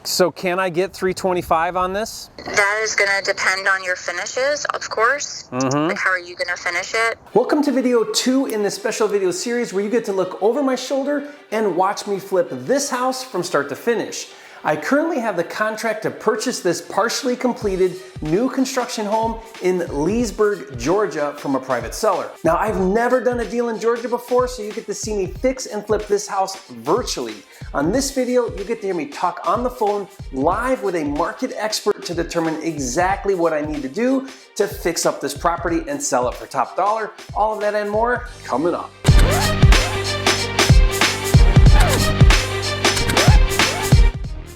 So can I get 325 on this? That is going to depend on your finishes, of course. Like, how are you going to finish it? Welcome to video 2 in this special video series where you get to look over my shoulder and watch me flip this house from start to finish. I currently have the contract to purchase this partially completed new construction home in Leesburg, Georgia from a private seller. Now, I've never done a deal in Georgia before, so you get to see me fix and flip this house virtually. On this video, you get to hear me talk on the phone live with a market expert to determine exactly what I need to do to fix up this property and sell it for top dollar. All of that and more coming up.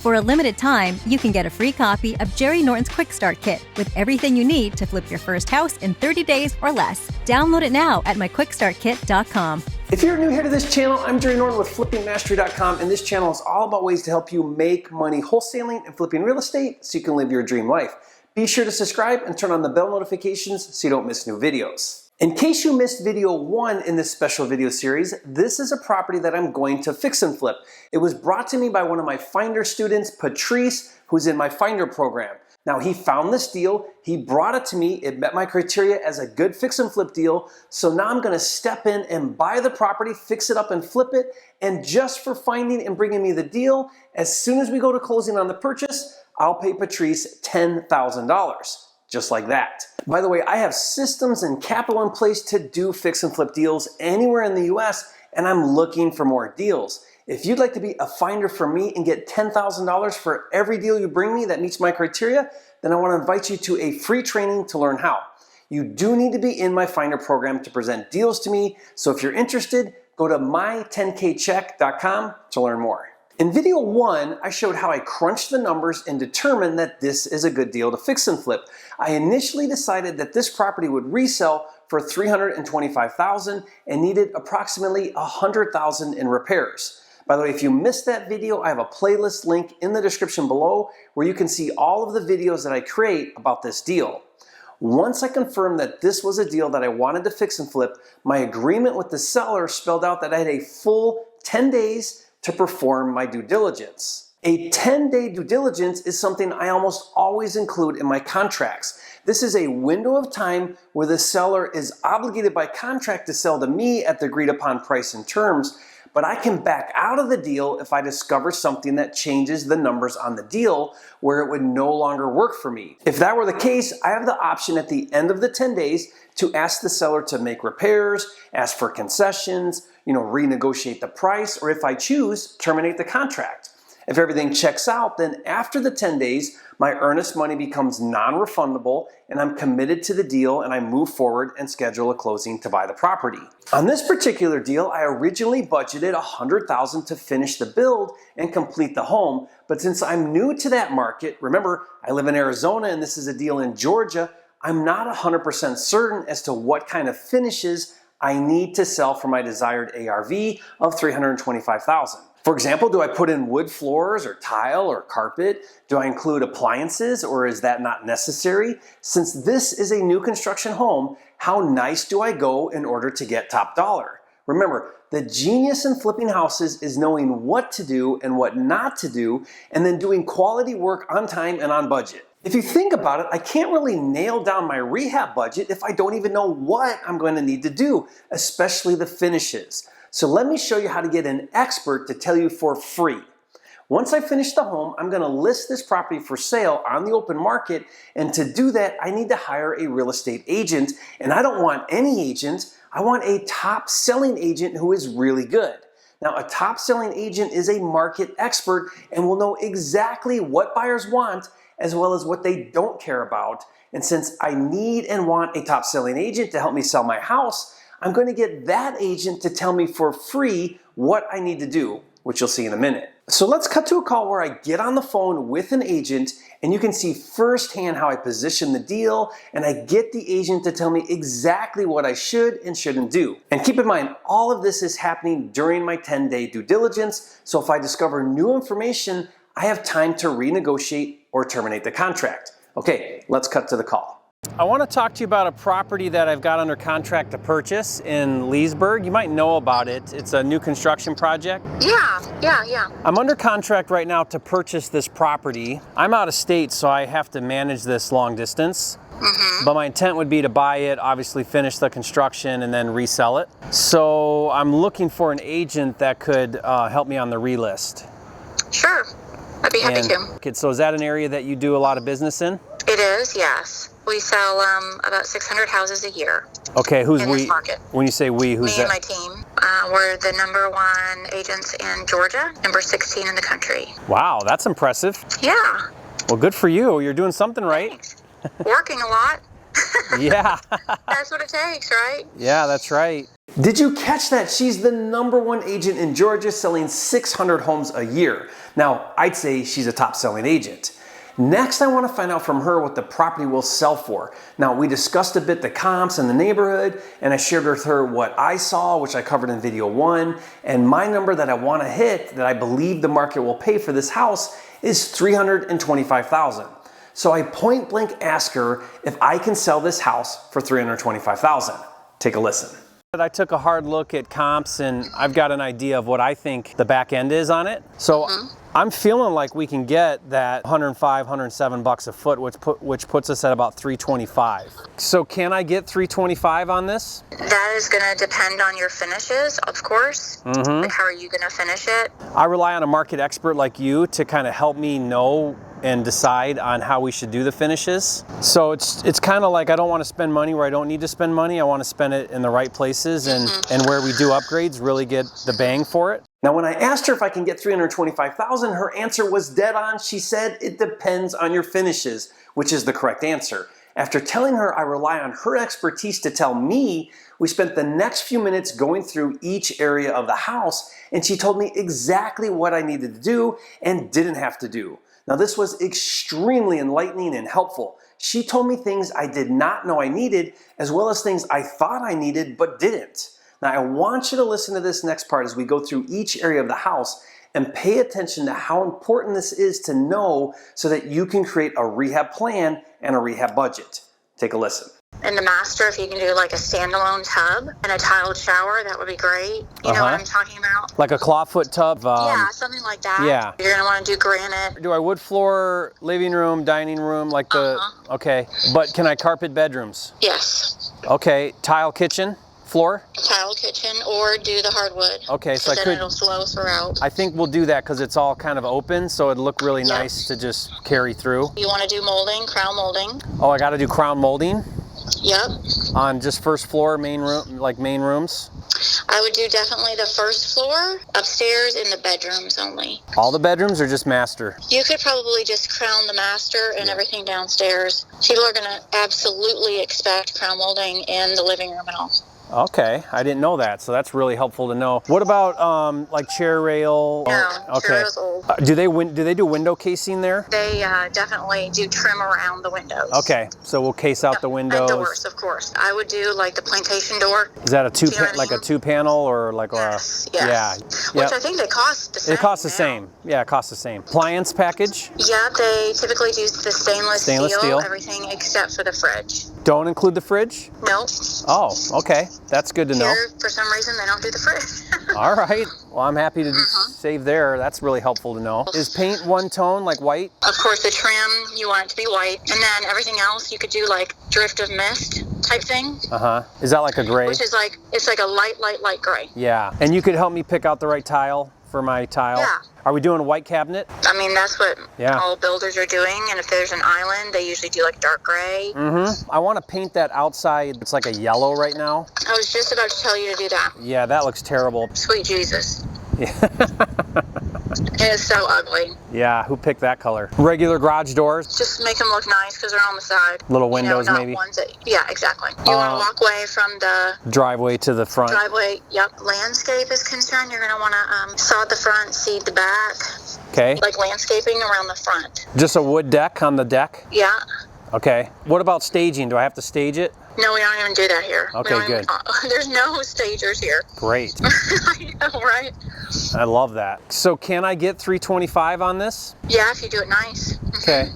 For a limited time, you can get a free copy of Jerry Norton's Quick Start Kit with everything you need to flip your first house in 30 days or less. Download it now at myquickstartkit.com. If you're new here to this channel, I'm Jerry Norton with FlippingMastery.com, and this channel is all about ways to help you make money wholesaling and flipping real estate so you can live your dream life. Be sure to subscribe and turn on the bell notifications so you don't miss new videos. In case you missed video 1 in this special video series, this is a property that I'm going to fix and flip. It was brought to me by one of my Finder students, Patrice, who's in my Finder program. Now, he found this deal, he brought it to me, it met my criteria as a good fix and flip deal, so now I'm gonna step in and buy the property, fix it up and flip it, and just for finding and bringing me the deal, as soon as we go to closing on the purchase, I'll pay Patrice $10,000. Just like that. By the way, I have systems and capital in place to do fix and flip deals anywhere in the US, and I'm looking for more deals. If you'd like to be a finder for me and get $10,000 for every deal you bring me that meets my criteria, then I want to invite you to a free training to learn how. You do need to be in my Finder program to present deals to me, so if you're interested, go to my10kcheck.com to learn more. In video 1, I showed how I crunched the numbers and determined that this is a good deal to fix and flip. I initially decided that this property would resell for $325,000 and needed approximately $100,000 in repairs. By the way, if you missed that video, I have a playlist link in the description below where you can see all of the videos that I create about this deal. Once I confirmed that this was a deal that I wanted to fix and flip, my agreement with the seller spelled out that I had a full 10 days to perform my due diligence. A 10-day due diligence is something I almost always include in my contracts. This is a window of time where the seller is obligated by contract to sell to me at the agreed upon price and terms, but I can back out of the deal if I discover something that changes the numbers on the deal where it would no longer work for me. If that were the case, I have the option at the end of the 10 days to ask the seller to make repairs, ask for concessions, renegotiate the price, or if I choose, terminate the contract. If everything checks out, then after the 10 days, my earnest money becomes non-refundable and I'm committed to the deal and I move forward and schedule a closing to buy the property. On this particular deal, I originally budgeted $100,000 to finish the build and complete the home, but since I'm new to that market, remember, I live in Arizona and this is a deal in Georgia, I'm not 100% certain as to what kind of finishes I need to sell for my desired ARV of $325,000. For example, do I put in wood floors or tile or carpet? Do I include appliances or is that not necessary? Since this is a new construction home, how nice do I go in order to get top dollar? Remember, the genius in flipping houses is knowing what to do and what not to do, and then doing quality work on time and on budget. If you think about it, I can't really nail down my rehab budget if I don't even know what I'm going to need to do, especially the finishes. So let me show you how to get an expert to tell you for free. Once I finish the home, I'm going to list this property for sale on the open market, and to do that, I need to hire a real estate agent, and I don't want any agent. I want a top selling agent who is really good. Now, a top selling agent is a market expert and will know exactly what buyers want as well as what they don't care about. And since I need and want a top selling agent to help me sell my house, I'm going to get that agent to tell me for free what I need to do, which you'll see in a minute. So let's cut to a call where I get on the phone with an agent and you can see firsthand how I position the deal, and I get the agent to tell me exactly what I should and shouldn't do. And keep in mind, all of this is happening during my 10-day due diligence, so if I discover new information, I have time to renegotiate or terminate the contract. Okay, let's cut to the call. I want to talk to you about a property that I've got under contract to purchase in Leesburg. You might know about it. It's a new construction project. Yeah. I'm under contract right now to purchase this property. I'm out of state, so I have to manage this long distance. But my intent would be to buy it, obviously finish the construction, and then resell it. So I'm looking for an agent that could help me on the relist. Sure. I'd be happy to. Okay, so is that an area that you do a lot of business in? It is, yes. We sell about 600 houses a year. Okay, who's in we? This market. When you say we, who's Me that? and my team. We're the #1 agents in Georgia, number 16 in the country. Wow, that's impressive. Yeah. Well, good for you. You're doing something right. Thanks. Working a lot. Yeah. That's what it takes, right? Yeah, that's right. Did you catch that? She's the #1 agent in Georgia selling 600 homes a year. Now, I'd say she's a top selling agent. Next, I want to find out from her what the property will sell for. Now, we discussed a bit the comps in the neighborhood, and I shared with her what I saw, which I covered in video 1, and my number that I want to hit, that I believe the market will pay for this house, is $325,000. So I point blank ask her if I can sell this house for $325,000. Take a listen. I took a hard look at comps, and I've got an idea of what I think the back end is on it. So I'm feeling like we can get that 105, 107 bucks a foot, which puts us at about 325. So can I get 325 on this? That is going to depend on your finishes, of course. Like, how are you going to finish it? I rely on a market expert like you to kind of help me know and decide on how we should do the finishes. So it's kind of like I don't want to spend money where I don't need to spend money. I want to spend it in the right places and where we do upgrades, really get the bang for it. Now, when I asked her if I can get $325,000, her answer was dead on. She said it depends on your finishes, which is the correct answer. After telling her I rely on her expertise to tell me, we spent the next few minutes going through each area of the house, and she told me exactly what I needed to do and didn't have to do. Now, this was extremely enlightening and helpful. She told me things I did not know I needed, as well as things I thought I needed but didn't. Now, I want you to listen to this next part as we go through each area of the house and pay attention to how important this is to know so that you can create a rehab plan and a rehab budget. Take a listen. In the master, if you can do like a standalone tub and a tiled shower, that would be great. You know what I'm talking about? Like a clawfoot tub? Yeah, something like that. Yeah. You're going to want to do granite. Do I wood floor, living room, dining room, like the... Okay, but can I carpet bedrooms? Yes. Okay, tile kitchen? Floor? Tile kitchen, or do the hardwood. Okay, so I then could... it'll flow throughout. I think we'll do that because it's all kind of open, so it'd look really nice to just carry through. You want to do molding, crown molding. Oh, I got to do crown molding? Yep. On just first floor, main room, like main rooms? I would do definitely the first floor, upstairs, in the bedrooms only. All the bedrooms or just master? You could probably just crown the master and everything downstairs. People are going to absolutely expect crown molding in the living room and all. Okay, I didn't know that, so that's really helpful to know. What about like chair rail? No, okay. chair rail's old. Do they do window casing there? They definitely do trim around the windows. Okay, so we'll case out the windows. And doors, of course. I would do like the plantation door. Is that a a two panel or like yes, a? Yes. Yeah. Which I think they cost the same. It costs the now. same. Yeah, it costs the same. Appliance package? Yeah, they typically do the stainless steel, everything except for the fridge. Don't include the fridge? Nope. Oh, okay. That's good to know. Here, for some reason, they don't do the fridge. All right. Well, I'm happy to save there. That's really helpful to know. Is paint one tone, like white? Of course, the trim, you want it to be white. And then everything else, you could do like drift of mist type thing. Is that like a gray? Which is like, it's like a light gray. Yeah. And you could help me pick out the right tile for my tile? Yeah. Are we doing a white cabinet? I mean, that's what all builders are doing. And if there's an island, they usually do like dark gray. I want to paint that outside. It's like a yellow right now. I was just about to tell you to do that. Yeah, that looks terrible. Sweet Jesus. It is so ugly. Yeah, who picked that color? Regular garage doors? Just make them look nice because they're on the side. Little windows, not maybe? Ones that, yeah, exactly. You want to walk away from the driveway to the front. Driveway, yep. Landscape is concerned. You're going to want to sod the front, seed the back. Okay. Like landscaping around the front. Just a wood deck on the deck? Yeah. Okay. What about staging? Do I have to stage it? No, we don't even do that here. Okay, good. There's no stagers here. Great. I know, right? I love that. So can I get $325 on this? Yeah, if you do it nice. Okay.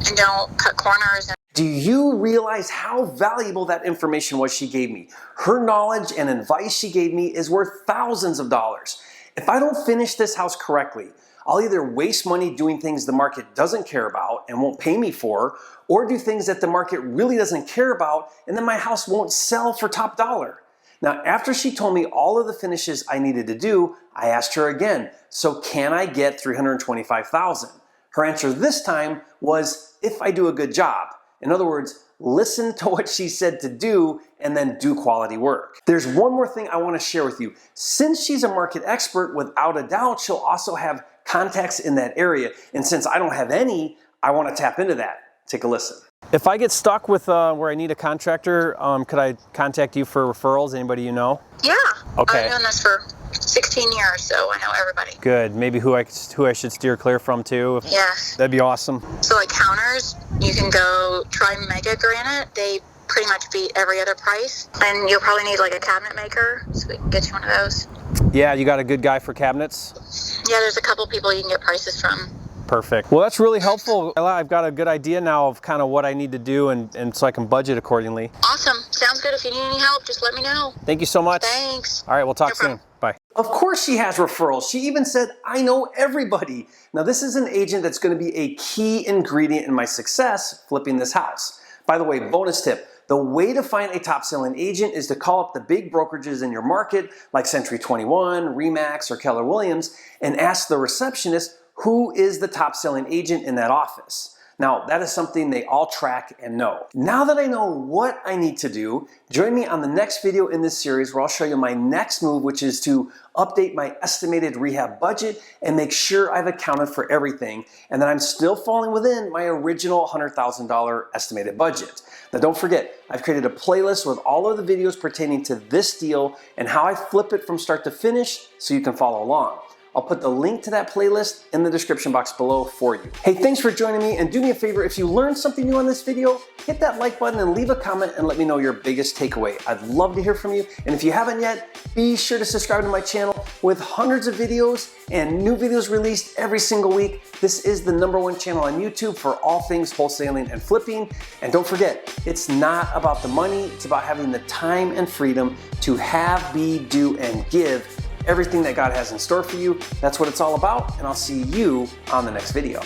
And don't cut corners. Do you realize how valuable that information was she gave me? Her knowledge and advice she gave me is worth thousands of dollars. If I don't finish this house correctly, I'll either waste money doing things the market doesn't care about and won't pay me for, or do things that the market really doesn't care about, and then my house won't sell for top dollar. Now, after she told me all of the finishes I needed to do, I asked her again, so can I get $325,000? Her answer this time was, if I do a good job. In other words, listen to what she said to do and then do quality work. There's one more thing I want to share with you. Since she's a market expert, without a doubt, she'll also have contacts in that area. And since I don't have any, I want to tap into that. Take a listen. If I get stuck with where I need a contractor, could I contact you for referrals? Anybody you know? Yeah. Okay. I've done this for 16 years, so I know everybody. Good. Maybe who I should steer clear from too? Yes. That'd be awesome. So like counters, you can go try Mega Granite. They pretty much beat every other price. And you'll probably need like a cabinet maker, so we can get you one of those. Yeah, you got a good guy for cabinets? Yeah, there's a couple people you can get prices from. Perfect. Well, that's really helpful. I've got a good idea now of kind of what I need to do and so I can budget accordingly. Awesome. Sounds good. If you need any help, just let me know. Thank you so much. Thanks. All right, we'll talk No soon. problem. Bye. Of course she has referrals. She even said, I know everybody. Now, this is an agent that's going to be a key ingredient in my success flipping this house. By the way, bonus tip. The way to find a top selling agent is to call up the big brokerages in your market like Century 21, Remax, or Keller Williams and ask the receptionist who is the top selling agent in that office. Now, that is something they all track and know. Now that I know what I need to do, join me on the next video in this series where I'll show you my next move, which is to update my estimated rehab budget and make sure I've accounted for everything and that I'm still falling within my original $100,000 estimated budget. Now, don't forget, I've created a playlist with all of the videos pertaining to this deal and how I flip it from start to finish so you can follow along. I'll put the link to that playlist in the description box below for you. Hey, thanks for joining me, and do me a favor, if you learned something new on this video, hit that like button and leave a comment and let me know your biggest takeaway. I'd love to hear from you, and if you haven't yet, be sure to subscribe to my channel with hundreds of videos and new videos released every single week. This is the #1 channel on YouTube for all things wholesaling and flipping. And don't forget, it's not about the money, it's about having the time and freedom to have, be, do, and give everything that God has in store for you. That's what it's all about, and I'll see you on the next video.